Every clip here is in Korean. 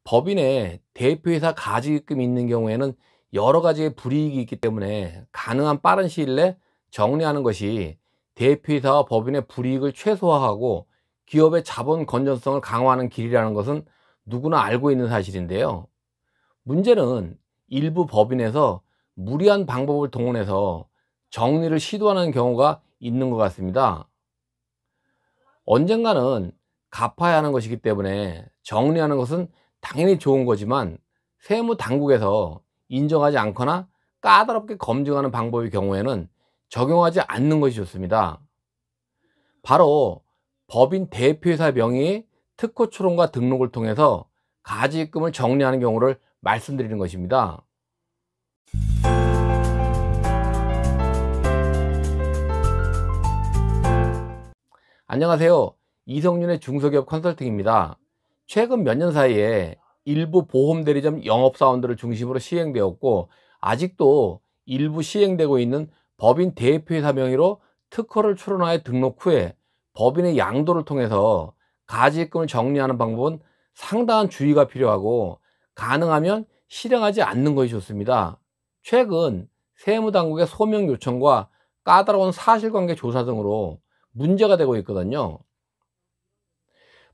법인에 대표이사 가지기금이 있는 경우에는 여러 가지의 불이익이 있기 때문에 가능한 빠른 시일 내 정리하는 것이 대표이사와 법인의 불이익을 최소화하고 기업의 자본 건전성을 강화하는 길이라는 것은 누구나 알고 있는 사실인데요. 문제는 일부 법인에서 무리한 방법을 동원해서 정리를 시도하는 경우가 있는 것 같습니다. 언젠가는 갚아야 하는 것이기 때문에 정리하는 것은 당연히 좋은 거지만, 세무 당국에서 인정하지 않거나 까다롭게 검증하는 방법의 경우에는 적용하지 않는 것이 좋습니다. 바로 법인 대표이사 명의 특허 출원과 등록을 통해서 가지입금을 정리하는 경우를 말씀드리는 것입니다. 안녕하세요. 이성윤의 중소기업 컨설팅입니다. 최근 몇 년 사이에 일부 보험대리점 영업사원들을 중심으로 시행되었고, 아직도 일부 시행되고 있는 법인 대표이사 명의로 특허를 출원하여 등록 후에 법인의 양도를 통해서 가지입금을 정리하는 방법은 상당한 주의가 필요하고, 가능하면 실행하지 않는 것이 좋습니다. 최근 세무당국의 소명 요청과 까다로운 사실관계 조사 등으로 문제가 되고 있거든요.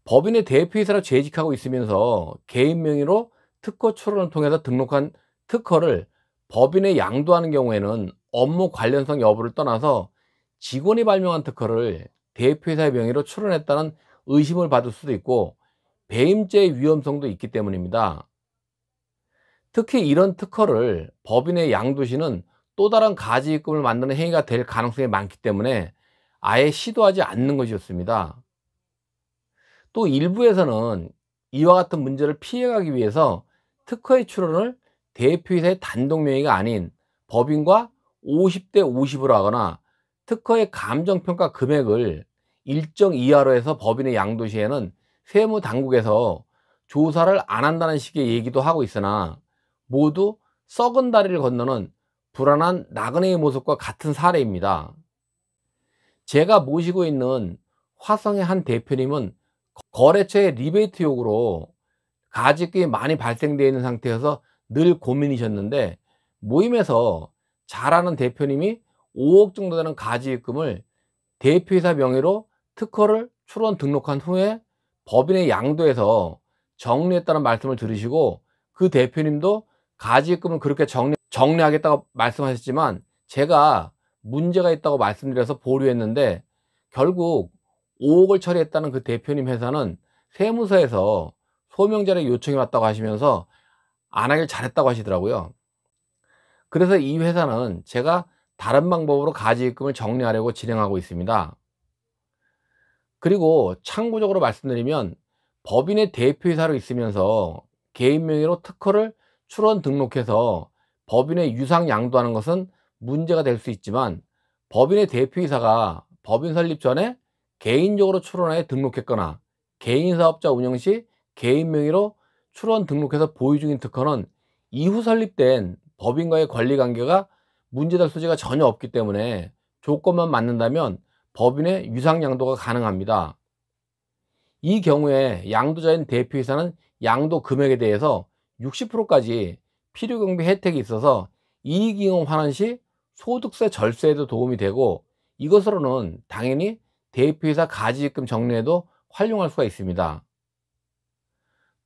법인의 대표이사로 재직하고 있으면서 개인 명의로 특허 출원을 통해서 등록한 특허를 법인에 양도하는 경우에는 업무 관련성 여부를 떠나서 직원이 발명한 특허를 대표이사의 명의로 출원했다는 의심을 받을 수도 있고, 배임죄의 위험성도 있기 때문입니다. 특히 이런 특허를 법인에 양도 시는 또 다른 가지입금을 만드는 행위가 될 가능성이 많기 때문에 아예 시도하지 않는 것이 좋습니다. 또 일부에서는 이와 같은 문제를 피해가기 위해서 특허의 출원을 대표이사의 단독 명의가 아닌 법인과 50대 50으로 하거나, 특허의 감정평가 금액을 일정 이하로 해서 법인의 양도 시에는 세무당국에서 조사를 안 한다는 식의 얘기도 하고 있으나, 모두 썩은 다리를 건너는 불안한 나그네의 모습과 같은 사례입니다. 제가 모시고 있는 화성의 한 대표님은 거래처의 리베이트 요구로 가지입금이 많이 발생되어 있는 상태여서 늘 고민이셨는데, 모임에서 잘 아는 대표님이 5억 정도 되는 가지입금을 대표이사 명의로 특허를 출원 등록한 후에 법인의 양도해서 정리했다는 말씀을 들으시고, 그 대표님도 가지입금을 그렇게 정리하겠다고 말씀하셨지만 제가 문제가 있다고 말씀드려서 보류했는데, 결국 5억을 처리했다는 그 대표님 회사는 세무서에서 소명자료 요청이 왔다고 하시면서 안 하길 잘했다고 하시더라고요. 그래서 이 회사는 제가 다른 방법으로 가지입금을 정리하려고 진행하고 있습니다. 그리고 참고적으로 말씀드리면, 법인의 대표이사로 있으면서 개인 명의로 특허를 출원 등록해서 법인의 유상 양도하는 것은 문제가 될 수 있지만, 법인의 대표이사가 법인 설립 전에 개인적으로 출원하여 등록했거나 개인사업자 운영 시 개인 명의로 출원 등록해서 보유 중인 특허는 이후 설립된 법인과의 권리관계가 문제될 소지가 전혀 없기 때문에 조건만 맞는다면 법인의 유상 양도가 가능합니다. 이 경우에 양도자인 대표이사는 양도 금액에 대해서 60%까지 필요경비 혜택이 있어서 이익잉여 환원 시 소득세 절세에도 도움이 되고, 이것으로는 당연히 대표이사 가지입금 정리에도 활용할 수가 있습니다.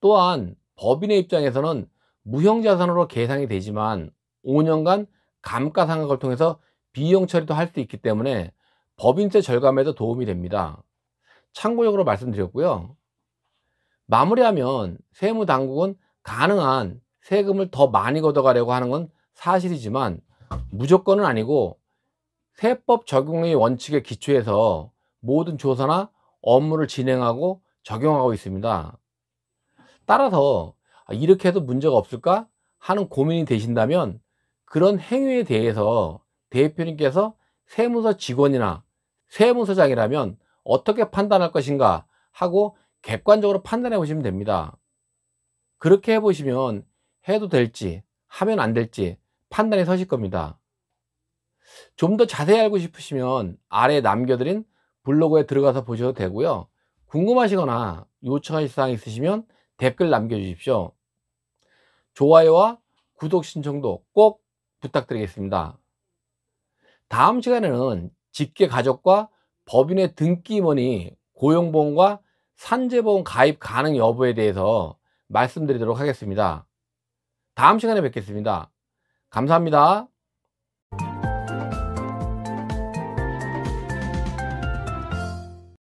또한 법인의 입장에서는 무형자산으로 계상이 되지만 5년간 감가상각을 통해서 비용 처리도 할 수 있기 때문에 법인세 절감에도 도움이 됩니다. 참고적으로 말씀드렸고요. 마무리하면, 세무당국은 가능한 세금을 더 많이 걷어가려고 하는 건 사실이지만 무조건은 아니고, 세법 적용의 원칙에 기초해서 모든 조사나 업무를 진행하고 적용하고 있습니다. 따라서 이렇게 해도 문제가 없을까 하는 고민이 되신다면, 그런 행위에 대해서 대표님께서 세무서 직원이나 세무서장이라면 어떻게 판단할 것인가 하고 객관적으로 판단해 보시면 됩니다. 그렇게 해보시면 해도 될지 하면 안 될지 판단이 서실 겁니다. 좀 더 자세히 알고 싶으시면 아래에 남겨드린 블로그에 들어가서 보셔도 되고요. 궁금하시거나 요청하실 사항 있으시면 댓글 남겨주십시오. 좋아요와 구독 신청도 꼭 부탁드리겠습니다. 다음 시간에는 직계가족과 법인의 등기임원이 고용보험과 산재보험 가입 가능 여부에 대해서 말씀드리도록 하겠습니다. 다음 시간에 뵙겠습니다. 감사합니다.